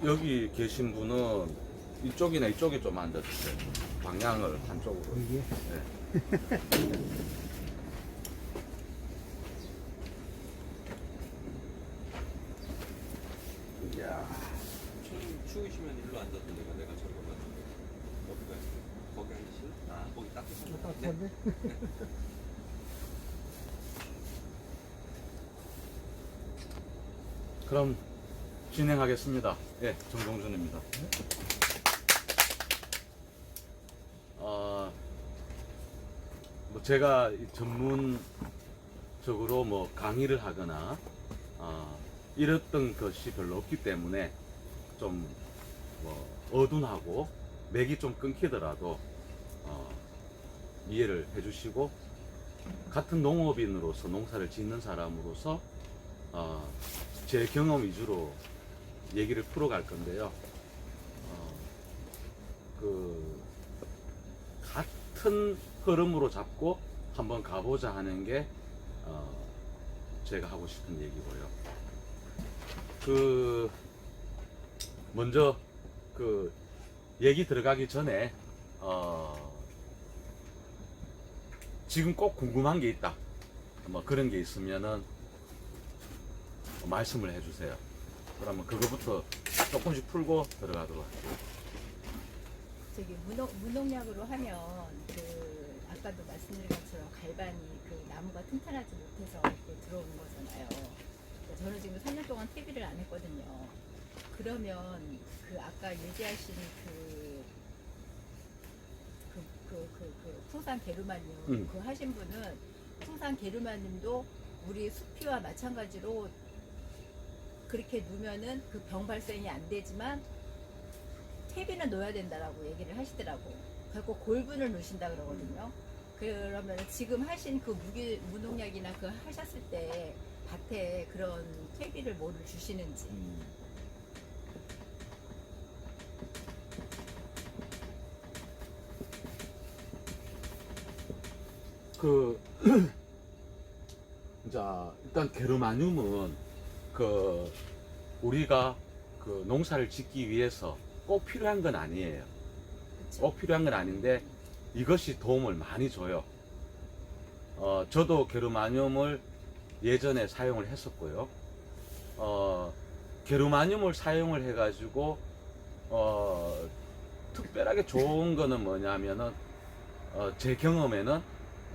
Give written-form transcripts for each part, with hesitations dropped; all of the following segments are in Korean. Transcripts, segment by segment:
여기 계신 분은 이쪽이나 이쪽에 좀 앉아주세요. 방향을 한쪽으로. 이게 네. 이야. 추우시면 일로 앉아도 내가 저기 올라갈게. 어디가 있어? 거기 앉으실래? 아, 거기 따뜻하네. 따뜻한데? 그럼 진행하겠습니다. 예, 정동준입니다. 뭐 제가 전문적으로 뭐 강의를 하거나 이랬던 것이 별로 없기 때문에 좀 뭐 어둔하고 맥이 좀 끊기더라도 이해를 해주시고, 같은 농업인으로서 농사를 짓는 사람으로서 제 경험 위주로 얘기를 풀어갈 건데요. 같은 흐름으로 잡고 한번 가보자 하는 게 제가 하고 싶은 얘기고요. 먼저 얘기 들어가기 전에 지금 꼭 궁금한 게 있다, 뭐 그런 게 있으면은 말씀을 해주세요. 그러면 그거부터 조금씩 풀고 들어가도록 할게요. 저기 무농약으로 하면 아까도 말씀드린 것처럼 갈반이 나무가 튼튼하지 못해서 이렇게 들어오는 거잖아요. 그러니까 저는 지금 3년 동안 퇴비를 안 했거든요. 그러면 아까 얘기하신 풍산 게르마늄 하신 분은 풍산 게르마늄도 우리 수피와 마찬가지로 그렇게 누면은 병 발생이 안 되지만 퇴비는 넣어야 된다라고 얘기를 하시더라고. 그래서 골분을 넣으신다 그러거든요. 그러면 지금 하신 무농약이나 하셨을 때 밭에 그런 퇴비를 뭐를 주시는지. 자, 일단 게르마늄은 우리가 농사를 짓기 위해서 꼭 필요한 건 아니에요. 그쵸? 꼭 필요한 건 아닌데 이것이 도움을 많이 줘요. 저도 게르마늄을 예전에 사용을 했었고요. 게르마늄을 사용을 해가지고 특별하게 좋은 거는 뭐냐면은 제 경험에는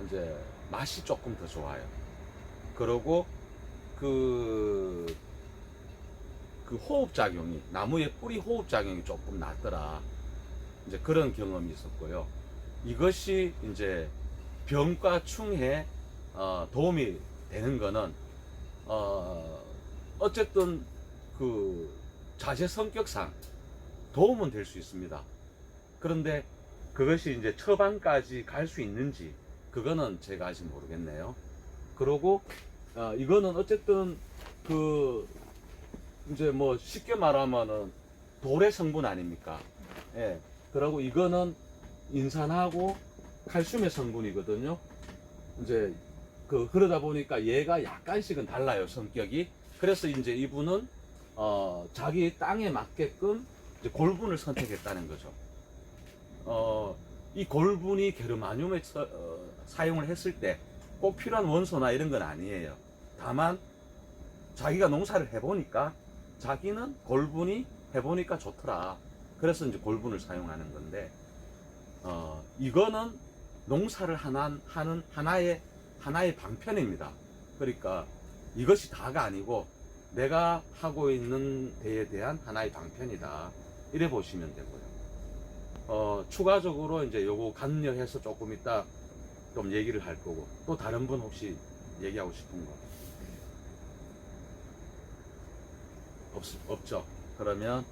이제 맛이 조금 더 좋아요. 그리고 호흡작용이, 나무의 뿌리 호흡작용이 조금 낫더라, 이제 그런 경험이 있었고요. 이것이 이제 병과 충에 도움이 되는 거는 어쨌든 자재 성격상 도움은 될 수 있습니다. 그런데 그것이 이제 처방까지 갈 수 있는지 그거는 제가 아직 모르겠네요. 그리고 이거는 어쨌든 이제 뭐 쉽게 말하면은 돌의 성분 아닙니까? 예. 그리고 이거는 인산하고 칼슘의 성분이거든요. 이제 그러다 보니까 얘가 약간씩은 달라요, 성격이. 그래서 이제 이분은 자기 땅에 맞게끔 이제 골분을 선택했다는 거죠. 이 골분이 게르마늄에 사용을 했을 때 꼭 필요한 원소나 이런 건 아니에요. 다만 자기가 농사를 해보니까 자기는 골분이 해보니까 좋더라. 그래서 이제 골분을 사용하는 건데, 이거는 농사를 하는 하나의 방편입니다. 그러니까 이것이 다가 아니고 내가 하고 있는 데에 대한 하나의 방편이다, 이래 보시면 되고요. 추가적으로 이제 요거 간여해서 조금 이따 좀 얘기를 할 거고, 또 다른 분 혹시 얘기하고 싶은 거 없죠? 그러면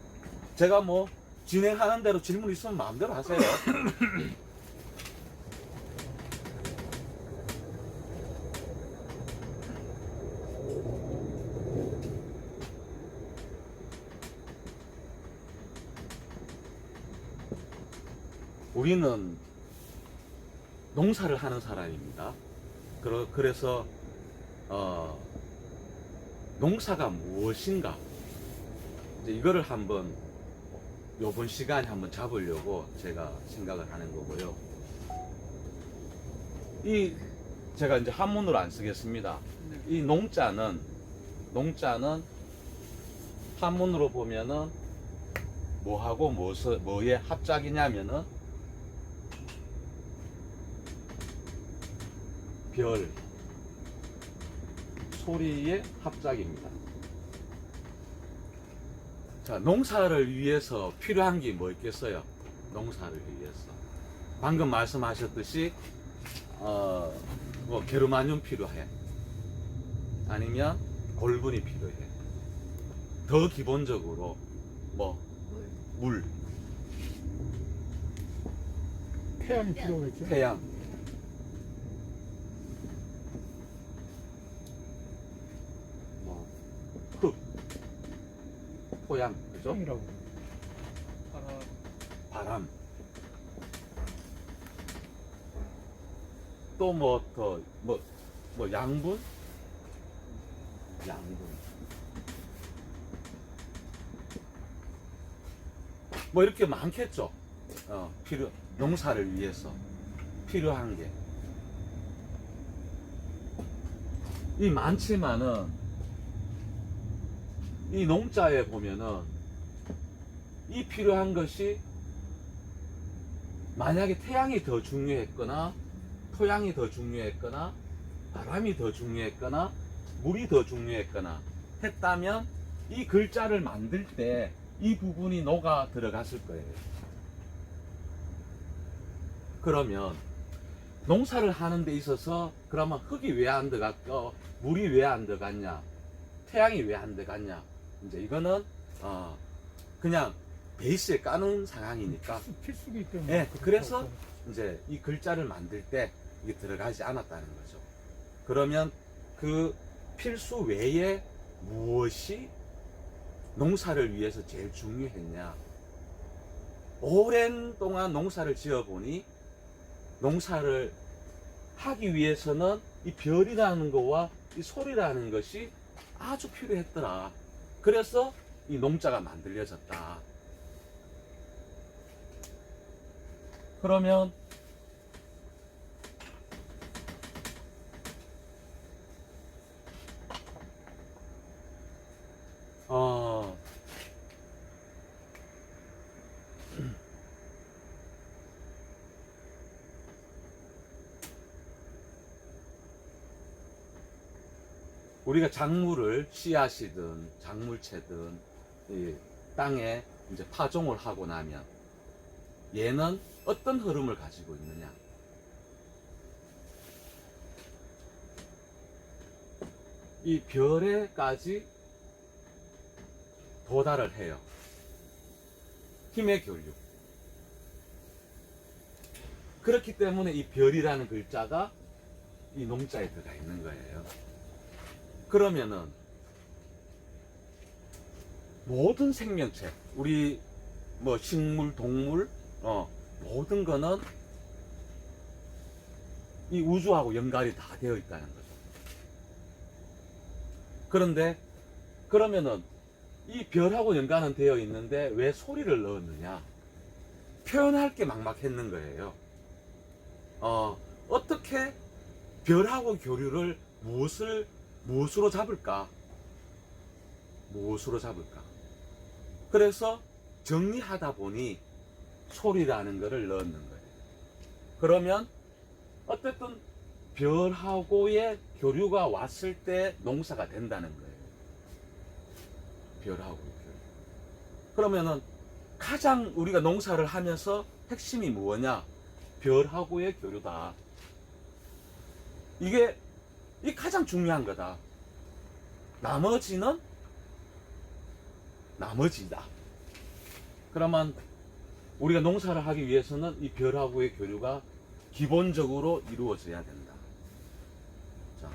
제가 뭐 진행하는 대로 질문 있으면 마음대로 하세요. 우리는 농사를 하는 사람입니다. 그래서 농사가 무엇인가, 이제 이거를 한번 요번 시간에 한번 잡으려고 제가 생각을 하는 거고요. 제가 이제 한문으로 안 쓰겠습니다. 이 농자는 한문으로 보면은 뭐하고 뭐의 합작이냐면은 별, 소리의 합작입니다. 자, 농사를 위해서 필요한 게 뭐 있겠어요? 농사를 위해서. 방금 말씀하셨듯이, 뭐, 게르마늄 필요해. 아니면 골분이 필요해. 더 기본적으로, 뭐, 물, 태양이 필요하겠죠. 태양, 뭐, 흙, 토양, 그죠? 태양이라고. 바람. 또 뭐 더, 뭐 양분? 뭐 이렇게 많겠죠. 농사를 위해서 필요한 게. 이 많지만은, 이 농자에 보면은, 이 필요한 것이 만약에 태양이 더 중요했거나 토양이 더 중요했거나 바람이 더 중요했거나 물이 더 중요했거나 했다면 이 글자를 만들 때 이 부분이 녹아 들어갔을 거예요. 그러면 농사를 하는 데 있어서 그러면 흙이 왜 안 들어갔고 물이 왜 안 들어갔냐, 태양이 왜 안 들어갔냐, 이제 이거는 그냥 베이스에 까는 상황이니까. 필수기 때문에. 네, 그래서 이제 이 글자를 만들 때 이게 들어가지 않았다는 거죠. 그러면 그 필수 외에 무엇이 농사를 위해서 제일 중요했냐? 오랜 동안 농사를 지어보니 농사를 하기 위해서는 이 별이라는 거와 이 소리라는 것이 아주 필요했더라. 그래서 이 농자가 만들어졌다. 그러면 우리가 작물을 씨앗이든 작물채든 이 땅에 이제 파종을 하고 나면 얘는 어떤 흐름을 가지고 있느냐? 이 별에까지 도달을 해요. 힘의 교류. 그렇기 때문에 이 별이라는 글자가 이 농자에 들어가 있는 거예요. 그러면은 모든 생명체, 우리 뭐 식물, 동물, 모든 거는 이 우주하고 연관이 다 되어 있다는 거죠. 그런데 그러면은 이 별하고 연관은 되어 있는데 왜 소리를 넣었느냐? 표현할 게 막막했는 거예요. 어떻게 별하고 교류를 무엇으로 잡을까? 무엇으로 잡을까? 그래서 정리하다 보니 소리라는 것을 넣는 거예요. 그러면 어쨌든 별하고의 교류가 왔을 때 농사가 된다는 거예요. 별하고 교류. 그러면은 가장 우리가 농사를 하면서 핵심이 뭐냐? 별하고의 교류다. 이게 가장 중요한 거다. 나머지는 나머지다. 그러면 우리가 농사를 하기 위해서는 이 별하고의 교류가 기본적으로 이루어져야 된다. 자.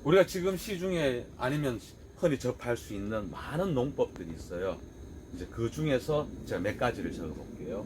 우리가 지금 시중에 아니면 흔히 접할 수 있는 많은 농법들이 있어요. 이제 그 중에서 제가 몇 가지를 적어 볼게요.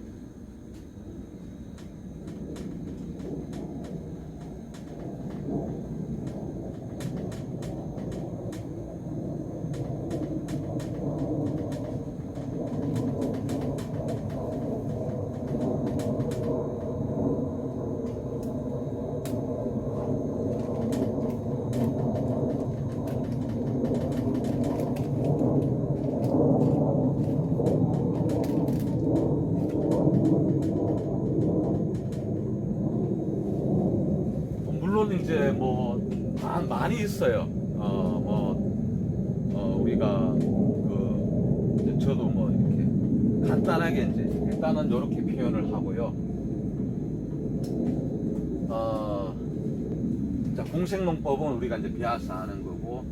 이제 뭐 많이 있어요. 우리가 이제 저도 뭐 이렇게 간단하게 이제 일단은 이렇게 표현을 하고요. 자, 공생농법은 우리가 이제 배워서 하는 거고,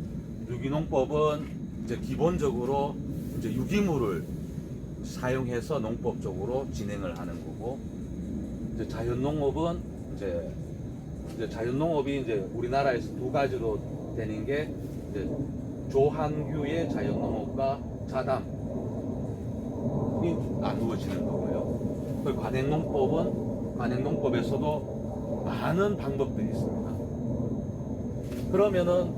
유기농법은 이제 기본적으로 이제 유기물을 사용해서 농법적으로 진행을 하는 거고, 이제 자연농업은 이제 자연농업이 이제 우리나라에서 두 가지로 되는 게 이제 조한규의 자연농업과 자담이 나누어지는 거고요. 그 관행농법에서도 많은 방법들이 있습니다. 그러면은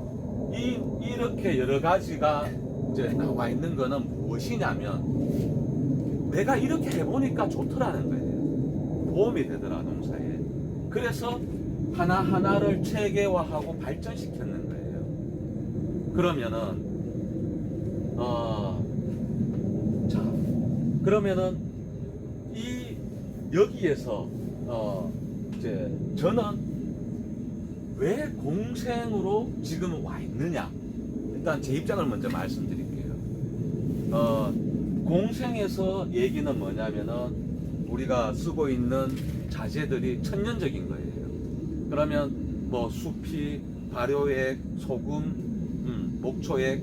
이렇게 여러 가지가 이제 나와 있는 거는 무엇이냐면, 내가 이렇게 해보니까 좋더라는 거예요. 도움이 되더라, 농사에. 그래서 하나하나를 체계화하고 발전시켰는 거예요. 그러면은 그러면은 여기에서 이제 저는 왜 공생으로 지금 와 있느냐, 일단 제 입장을 먼저 말씀드릴게요. 공생에서 얘기는 뭐냐면은 우리가 쓰고 있는 자재들이 천연적인 거예요. 그러면 뭐 수피, 발효액, 소금, 목초액,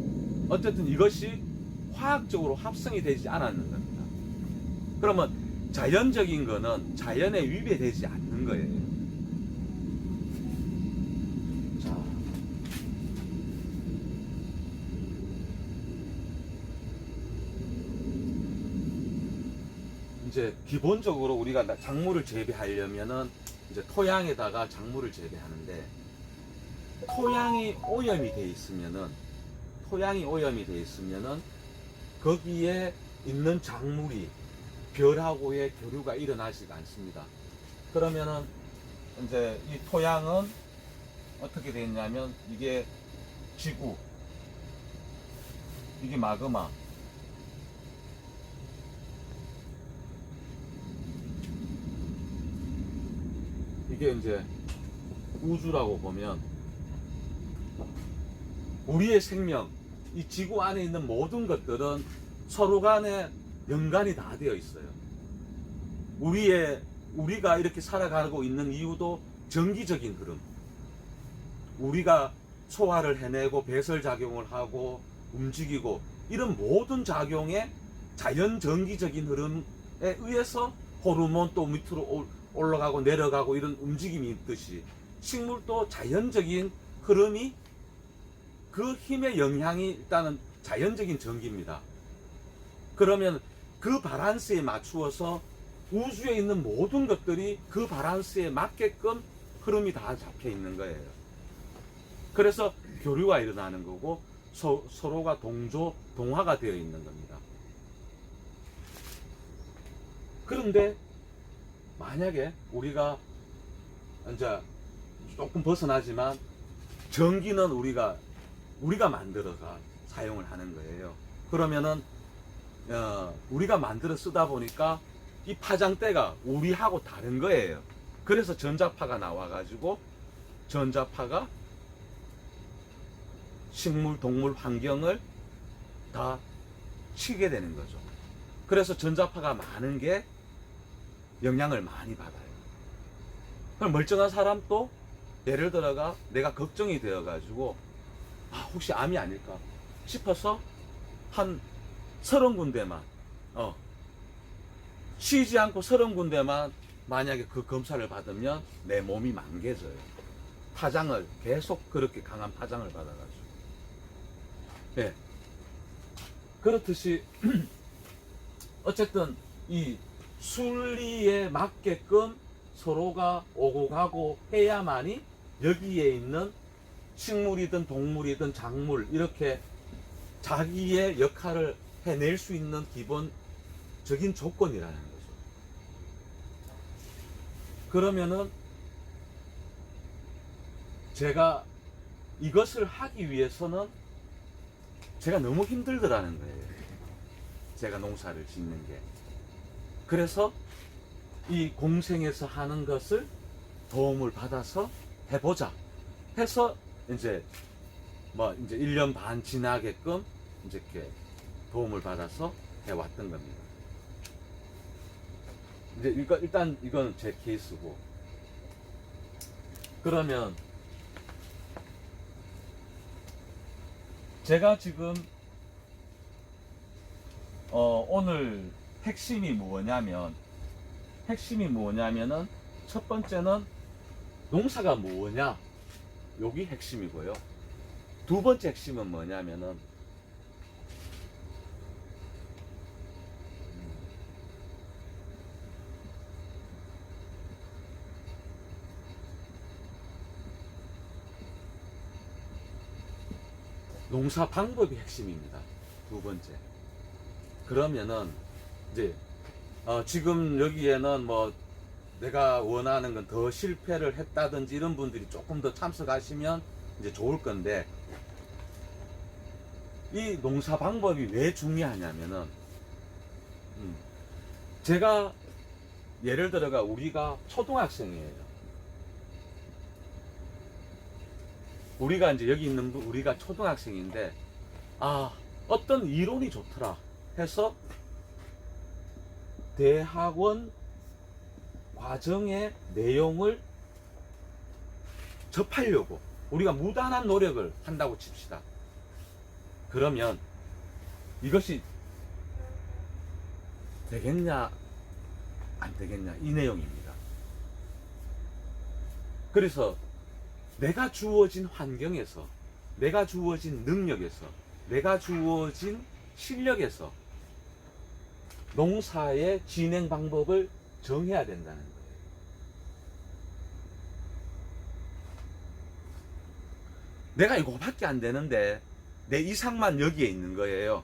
어쨌든 이것이 화학적으로 합성이 되지 않았는 겁니다. 그러면 자연적인 거는 자연에 위배되지 않는 거예요. 자, 이제 기본적으로 우리가 작물을 재배하려면은 이제 토양에다가 작물을 재배하는데, 토양이 오염이 돼 있으면은 거기에 있는 작물이 별하고의 교류가 일어나지가 않습니다. 그러면은 이제 이 토양은 어떻게 되어 있냐면, 이게 지구, 이게 마그마, 이게 이제 우주라고 보면, 우리의 생명, 이 지구 안에 있는 모든 것들은 서로 간에 연관이 다 되어 있어요. 우리가 이렇게 살아가고 있는 이유도 전기적인 흐름, 우리가 소화를 해내고 배설작용을 하고 움직이고, 이런 모든 작용에 자연 전기적인 흐름에 의해서 호르몬 또 밑으로 올라가고 내려가고 이런 움직임이 있듯이, 식물도 자연적인 흐름이, 그 힘의 영향이 일단은 자연적인 전기입니다. 그러면 그 밸런스에 맞추어서 우주에 있는 모든 것들이 그 밸런스에 맞게끔 흐름이 다 잡혀 있는 거예요. 그래서 교류가 일어나는 거고, 서로가 동화가 되어 있는 겁니다. 그런데 만약에 우리가 이제 조금 벗어나지만, 전기는 우리가 만들어서 사용을 하는 거예요. 그러면은 우리가 만들어 쓰다 보니까 이 파장대가 우리하고 다른 거예요. 그래서 전자파가 나와가지고, 전자파가 식물, 동물, 환경을 다 치게 되는 거죠. 그래서 전자파가 많은 게 영향을 많이 받아요. 그럼 멀쩡한 사람도 예를 들어가 내가 걱정이 되어가지고, 혹시 암이 아닐까 싶어서 한 30군데만 쉬지 않고 30군데만 만약에 그 검사를 받으면 내 몸이 망개져요. 파장을 계속, 그렇게 강한 파장을 받아가지고. 네. 그렇듯이 어쨌든 이 순리에 맞게끔 서로가 오고 가고 해야만이 여기에 있는 식물이든 동물이든 작물, 이렇게 자기의 역할을 해낼 수 있는 기본적인 조건이라는 거죠. 그러면은 제가 이것을 하기 위해서는 제가 너무 힘들더라는 거예요. 제가 농사를 짓는 게. 그래서 이 공생에서 하는 것을 도움을 받아서 해보자. 해서 이제 뭐 이제 1년 반 지나게끔 이제 이렇게 도움을 받아서 해왔던 겁니다. 이제 일단 이건 제 케이스고, 그러면 제가 지금 오늘 핵심이 뭐냐면은 첫 번째는 농사가 뭐냐, 여기 핵심이고요. 두 번째 핵심은 뭐냐면은 농사 방법이 핵심입니다. 두 번째. 그러면은 이제 지금 여기에는 뭐 내가 원하는 건 더 실패를 했다든지 이런 분들이 조금 더 참석하시면 이제 좋을 건데, 이 농사 방법이 왜 중요하냐면은 제가 예를 들어가 우리가 초등학생이에요. 우리가 이제 여기 있는 우리가 초등학생인데, 어떤 이론이 좋더라 해서 대학원 과정의 내용을 접하려고 우리가 무단한 노력을 한다고 칩시다. 그러면 이것이 되겠냐 안 되겠냐, 이 내용입니다. 그래서 내가 주어진 환경에서, 내가 주어진 능력에서, 내가 주어진 실력에서 농사의 진행 방법을 정해야 된다는 거예요. 내가 이거밖에 안 되는데 내 이상만 여기에 있는 거예요.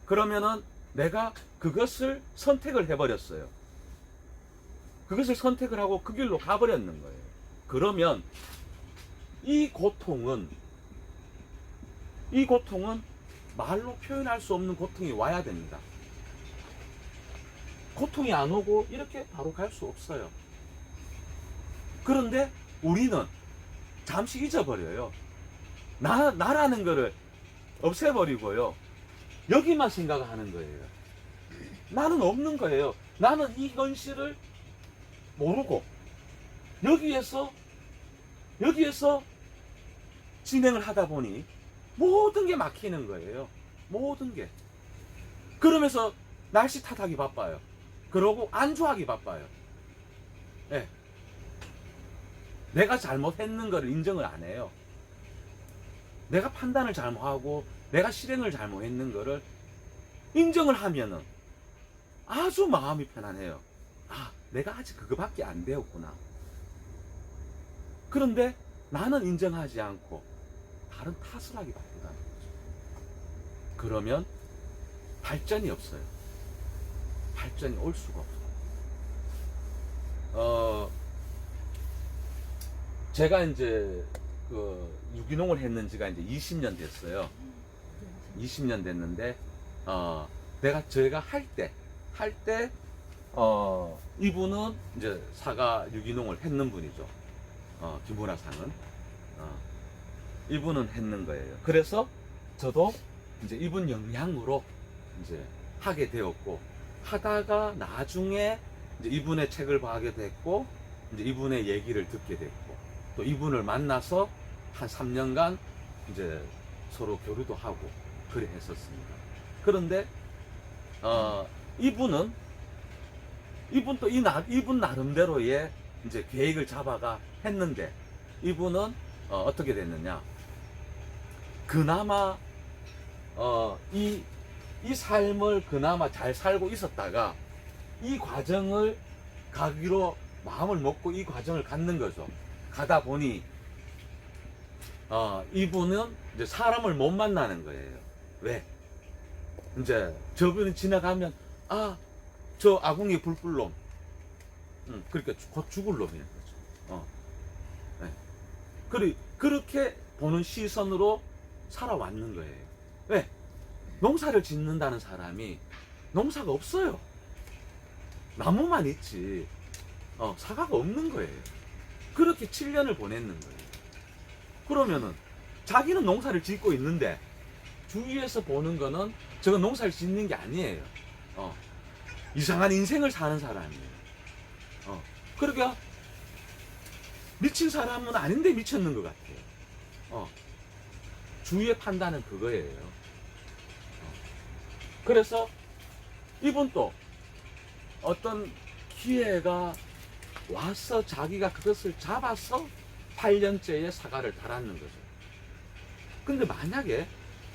그러면은 내가 그것을 선택을 해버렸어요. 그것을 선택을 하고 그 길로 가버렸는 거예요. 그러면 이 고통은 말로 표현할 수 없는 고통이 와야 됩니다. 고통이 안 오고 이렇게 바로 갈 수 없어요. 그런데 우리는 잠시 잊어버려요. 나라는 거를 없애버리고요. 여기만 생각하는 거예요. 나는 없는 거예요. 나는 이 현실을 모르고 여기에서 진행을 하다 보니 모든 게 막히는 거예요. 모든 게. 그러면서 날씨 탓하기 바빠요. 그러고 안주하기 바빠요. 네. 내가 잘못했는 거를 인정을 안 해요. 내가 판단을 잘못하고 내가 실행을 잘못했는 거를 인정을 하면은 아주 마음이 편안해요. 내가 아직 그거밖에 안 되었구나. 그런데 나는 인정하지 않고 다른 탓을 하기 바쁘다는 거죠. 그러면 발전이 없어요. 발전이 올 수가 없어요. 제가 이제 유기농을 했는 지가 이제 20년 됐어요. 20년 됐는데, 제가 할 때, 이분은 이제 사과 유기농을 했는 분이죠. 김문화상은. 이분은 했는 거예요. 그래서 저도 이제 이분 영향으로 이제 하게 되었고, 하다가 나중에 이제 이분의 책을 봐게 됐고, 이제 이분의 얘기를 듣게 됐고, 또 이분을 만나서 한 3년간 이제 서로 교류도 하고 그래 했었습니다. 그런데 이분 나름대로의 이제 계획을 잡아가 했는데, 이분은 어떻게 됐느냐? 그나마 이 삶을 그나마 잘 살고 있었다가 이 과정을 가기로 마음을 먹고 이 과정을 갖는 거죠. 가다 보니 이분은 이제 사람을 못 만나는 거예요. 왜? 이제 저분이 지나가면 저 아궁이 불불놈, 그러니까 곧 죽을 놈이는 거죠. 네. 그렇게 보는 시선으로 살아왔는 거예요. 왜? 농사를 짓는다는 사람이 농사가 없어요. 나무만 있지 사과가 없는 거예요. 그렇게 7년을 보냈는 거예요. 그러면은 자기는 농사를 짓고 있는데 주위에서 보는 거는 저건 농사를 짓는 게 아니에요. 이상한 인생을 사는 사람이에요. 그러니까 미친 사람은 아닌데 미쳤는 것 같아요. 주위의 판단은 그거예요. 그래서 이분도 어떤 기회가 와서 자기가 그것을 잡아서 8년째의 사과를 달았는 거죠. 근데 만약에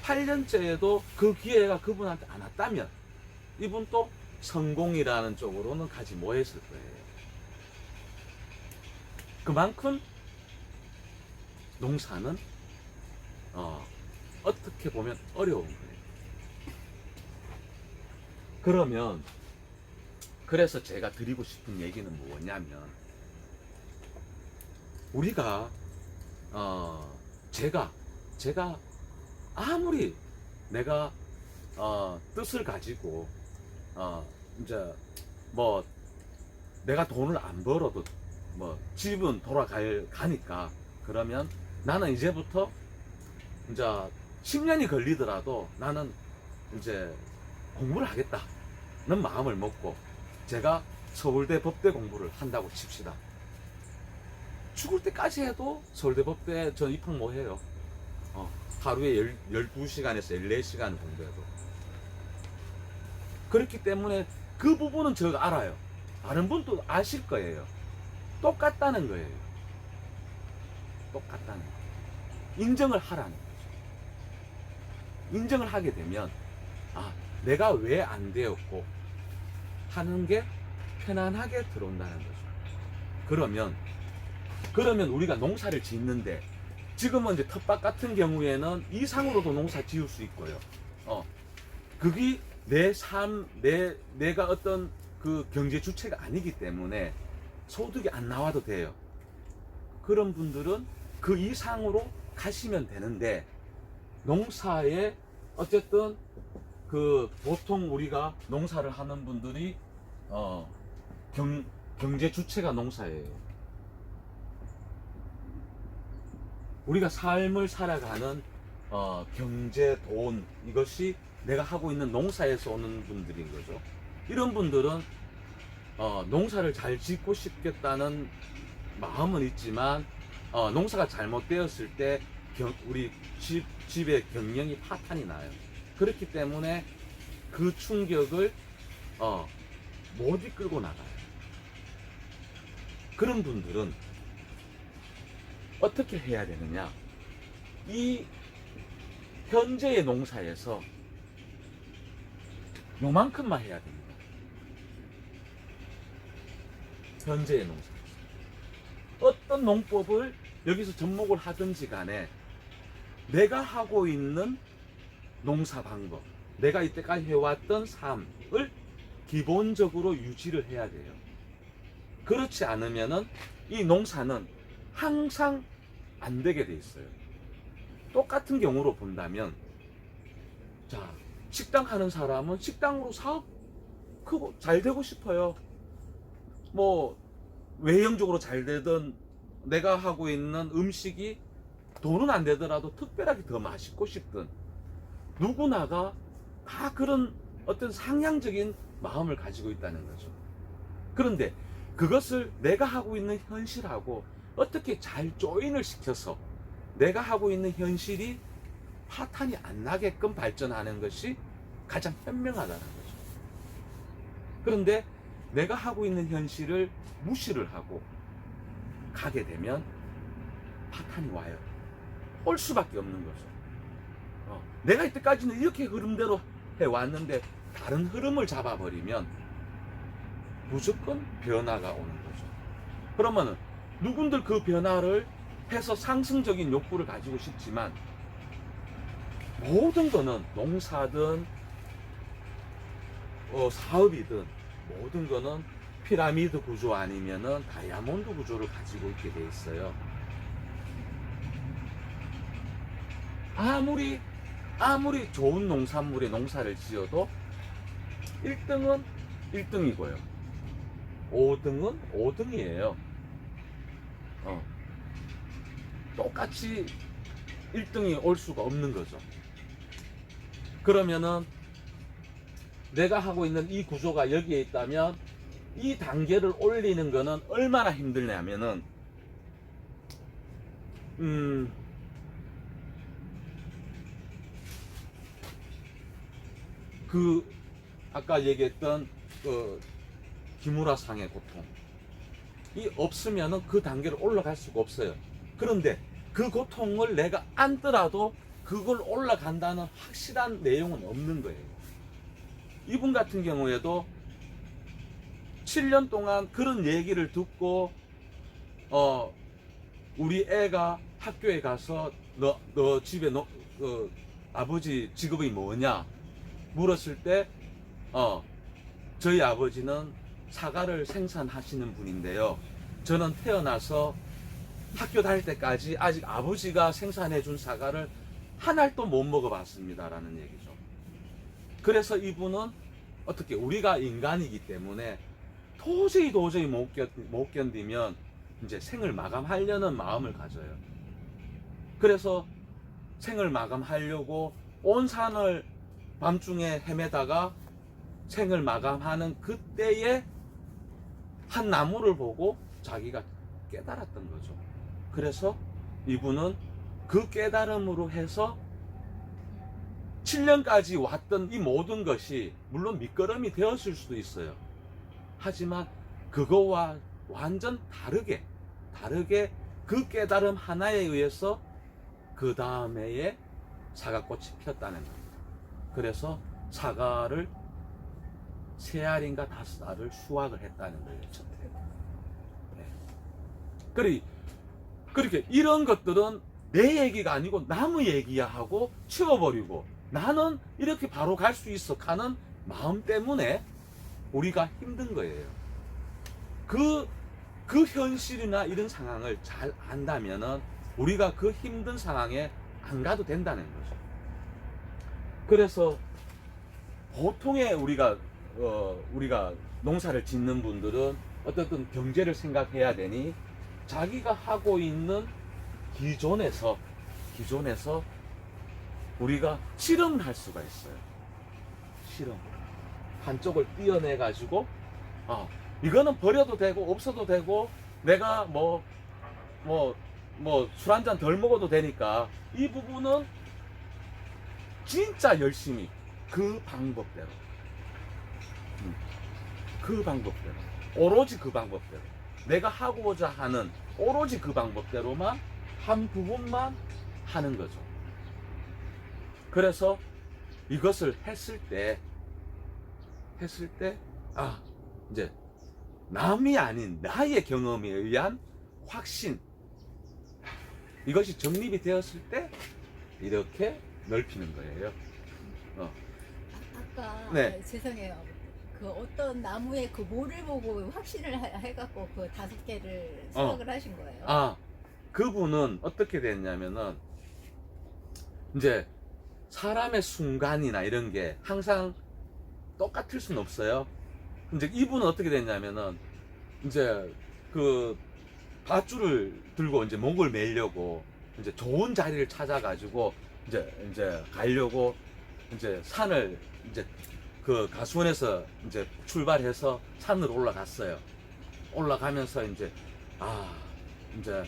8년째에도 그 기회가 그분한테 안 왔다면 이분 또 성공이라는 쪽으로는 가지 못했을 거예요. 그만큼 농사는 어떻게 보면 어려운 거예요. 그러면 그래서 제가 드리고 싶은 얘기는 뭐냐면 우리가 제가 아무리 내가 뜻을 가지고 이제 뭐 내가 돈을 안 벌어도 뭐 집은 가니까 그러면 나는 이제부터 이제 10년이 걸리더라도 나는 이제 공부를 하겠다는 마음을 먹고 제가 서울대 법대 공부를 한다고 칩시다. 죽을 때까지 해도 서울대 법대 전 입학 못 해요. 하루에 12시간에서 14시간 공부해도. 그렇기 때문에 그 부분은 제가 알아요. 다른 분도 아실 거예요. 똑같다는 거예요. 똑같다는 거예요. 인정을 하라는 거죠. 인정을 하게 되면 내가 왜 안 되었고 하는 게 편안하게 들어온다는 거죠. 그러면 우리가 농사를 짓는데 지금은 이제 텃밭 같은 경우에는 이상으로도 농사 지을 수 있고요. 그게 내 삶, 내가 어떤 그 경제 주체가 아니기 때문에 소득이 안 나와도 돼요. 그런 분들은 그 이상으로 가시면 되는데 농사에 어쨌든 그 보통 우리가 농사를 하는 분들이 경제 주체가 농사예요. 우리가 삶을 살아가는 경제, 돈 이것이 내가 하고 있는 농사에서 오는 분들인 거죠. 이런 분들은 농사를 잘 짓고 싶겠다는 마음은 있지만 농사가 잘못되었을 때 우리 집의 경영이 파탄이 나요. 그렇기 때문에 그 충격을 못 이끌고 나가요. 그런 분들은 어떻게 해야 되느냐? 이 현재의 농사에서 요만큼만 해야 됩니다. 현재의 농사에서 어떤 농법을 여기서 접목을 하든지 간에 내가 하고 있는 농사 방법, 내가 이때까지 해왔던 삶을 기본적으로 유지를 해야 돼요. 그렇지 않으면은 이 농사는 항상 안 되게 돼 있어요. 똑같은 경우로 본다면, 자, 식당 하는 사람은 식당으로 사업 크고 잘 되고 싶어요. 뭐 외형적으로 잘 되던 내가 하고 있는 음식이 돈은 안 되더라도 특별하게 더 맛있고 싶든 누구나가 다 그런 어떤 상향적인 마음을 가지고 있다는 거죠. 그런데 그것을 내가 하고 있는 현실하고 어떻게 잘 조인을 시켜서 내가 하고 있는 현실이 파탄이 안 나게끔 발전하는 것이 가장 현명하다는 거죠. 그런데 내가 하고 있는 현실을 무시를 하고 가게 되면 파탄이 와요. 올 수밖에 없는 거죠. 내가 이때까지는 이렇게 흐름대로 해왔는데 다른 흐름을 잡아버리면 무조건 변화가 오는 거죠. 그러면은 누군들 그 변화를 해서 상승적인 욕구를 가지고 싶지만 모든 거는 농사든 사업이든 모든 거는 피라미드 구조 아니면은 다이아몬드 구조를 가지고 있게 돼 있어요. 아무리 좋은 농산물의 농사를 지어도 1등은 1등이고요. 5등은 5등이에요. 똑같이 1등이 올 수가 없는 거죠. 그러면은 내가 하고 있는 이 구조가 여기에 있다면 이 단계를 올리는 거는 얼마나 힘들냐면은 그 아까 얘기했던 그 기무라상의 고통 이 없으면은 그 단계를 올라갈 수가 없어요. 그런데 그 고통을 내가 안더라도 그걸 올라간다는 확실한 내용은 없는 거예요. 이분 같은 경우에도 7년 동안 그런 얘기를 듣고 우리 애가 학교에 가서 너 집에 아버지 직업이 뭐냐 물었을 때 저희 아버지는 사과를 생산하시는 분인데요. 저는 태어나서 학교 다닐 때까지 아직 아버지가 생산해 준 사과를 한 알도 못 먹어봤습니다 라는 얘기죠. 그래서 이분은 어떻게 우리가 인간이기 때문에 도저히 못 견디면 이제 생을 마감하려는 마음을 가져요. 그래서 생을 마감하려고 온 산을 밤중에 헤매다가 생을 마감하는 그때에 한 나무를 보고 자기가 깨달았던 거죠. 그래서 이분은 그 깨달음으로 해서 7년까지 왔던 이 모든 것이 물론 밑거름이 되었을 수도 있어요. 하지만 그거와 완전 다르게 그 깨달음 하나에 의해서 그 다음에에 사과꽃이 폈다는 겁니다. 그래서 사과를 3알인가 5알을 수확을 했다는 거예요. 네. 그렇게 이런 것들은 내 얘기가 아니고 남의 얘기야 하고 치워버리고 나는 이렇게 바로 갈 수 있어 하는 마음 때문에 우리가 힘든 거예요. 그 현실이나 이런 상황을 잘 안다면은 우리가 그 힘든 상황에 안 가도 된다는 거죠. 그래서 보통의 우리가 농사를 짓는 분들은 어떻든 경제를 생각해야 되니 자기가 하고 있는 기존에서 우리가 실험을 할 수가 있어요. 실험. 한쪽을 띄어내 가지고 이거는 버려도 되고 없어도 되고 내가 술 한 잔 덜 먹어도 되니까 이 부분은 진짜 열심히 그 방법대로 오로지 그 방법대로 내가 하고자 하는 오로지 그 방법대로만 한 부분만 하는 거죠. 그래서 이것을 했을 때 이제 남이 아닌 나의 경험에 의한 확신 이것이 정립이 되었을 때 이렇게 넓히는 거예요. 아까 네. 죄송해요. 그 어떤 나무의 그 모를 보고 확신을 해갖고 그 5개를 수확을 하신 거예요. 그분은 어떻게 됐냐면은 이제 사람의 순간이나 이런 게 항상 똑같을 수는 없어요. 이제 이분은 어떻게 됐냐면은 이제 그 밧줄을 들고 이제 목을 매려고 이제 좋은 자리를 찾아가지고 이제 가려고 이제 산을 이제 그 가수원에서 이제 출발해서 산으로 올라갔어요. 올라가면서 이제 이제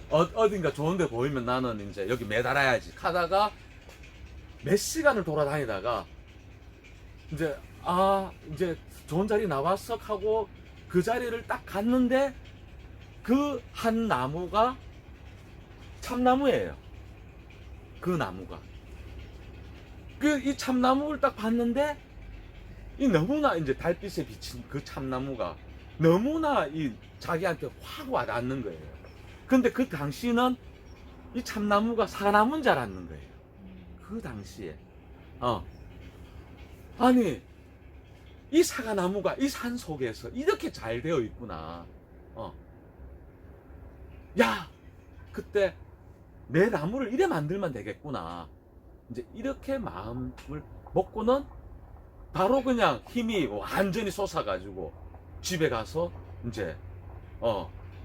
어딘가 좋은데 보이면 나는 이제 여기 매달아야지 하다가 몇 시간을 돌아다니다가 이제 이제 좋은 자리 나왔어 하고 그 자리를 딱 갔는데 그 한 나무가 참나무예요. 그 나무가 이 참나무를 딱 봤는데 이 너무나 이제 달빛에 비친 그 참나무가 너무나 이 자기한테 확 와닿는 거예요. 근데 그 당시는 이 참나무가 사나무인 줄 알았는 거예요. 그 당시에 아니 이 사과나무가 이 산 속에서 이렇게 잘 되어 있구나. 야 그때 내 나무를 이래 만들면 되겠구나. 이제 이렇게 마음을 먹고는 바로 그냥 힘이 완전히 솟아가지고 집에 가서 이제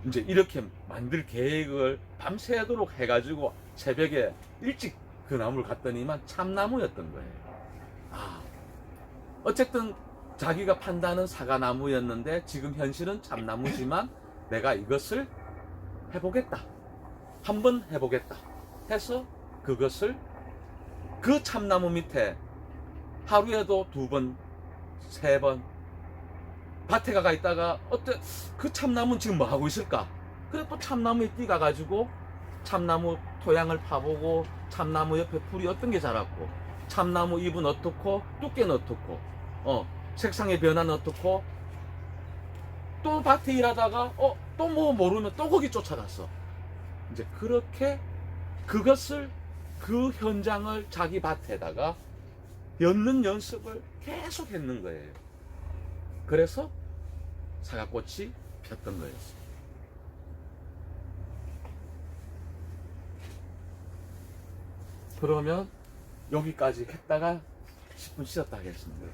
이제 이렇게 만들 계획을 밤새도록 해가지고 새벽에 일찍 그 나무를 갔더니만 참나무였던 거예요. 아, 어쨌든 자기가 판단은 사과나무였는데 지금 현실은 참나무지만 내가 이것을 해보겠다. 한번 해보겠다. 해서 그것을 그 참나무 밑에 하루에도 2번, 3번 밭에 가가 있다가 그 참나무는 지금 뭐 하고 있을까? 그래 또 참나무에 뛰가가지고 참나무 토양을 파보고 참나무 옆에 풀이 어떤 게 자랐고 참나무 잎은 어떻고 두께는 어떻고 색상의 변화는 어떻고 또 밭에 일하다가 또 뭐 모르면 또 거기 쫓아갔어. 이제 그렇게 그것을 그 현장을 자기 밭에다가 엮는 연습을 계속 했는 거예요. 그래서 사과꽃이 폈던 거였어요. 그러면 여기까지 했다가 10분 쉬었다 하겠습니다.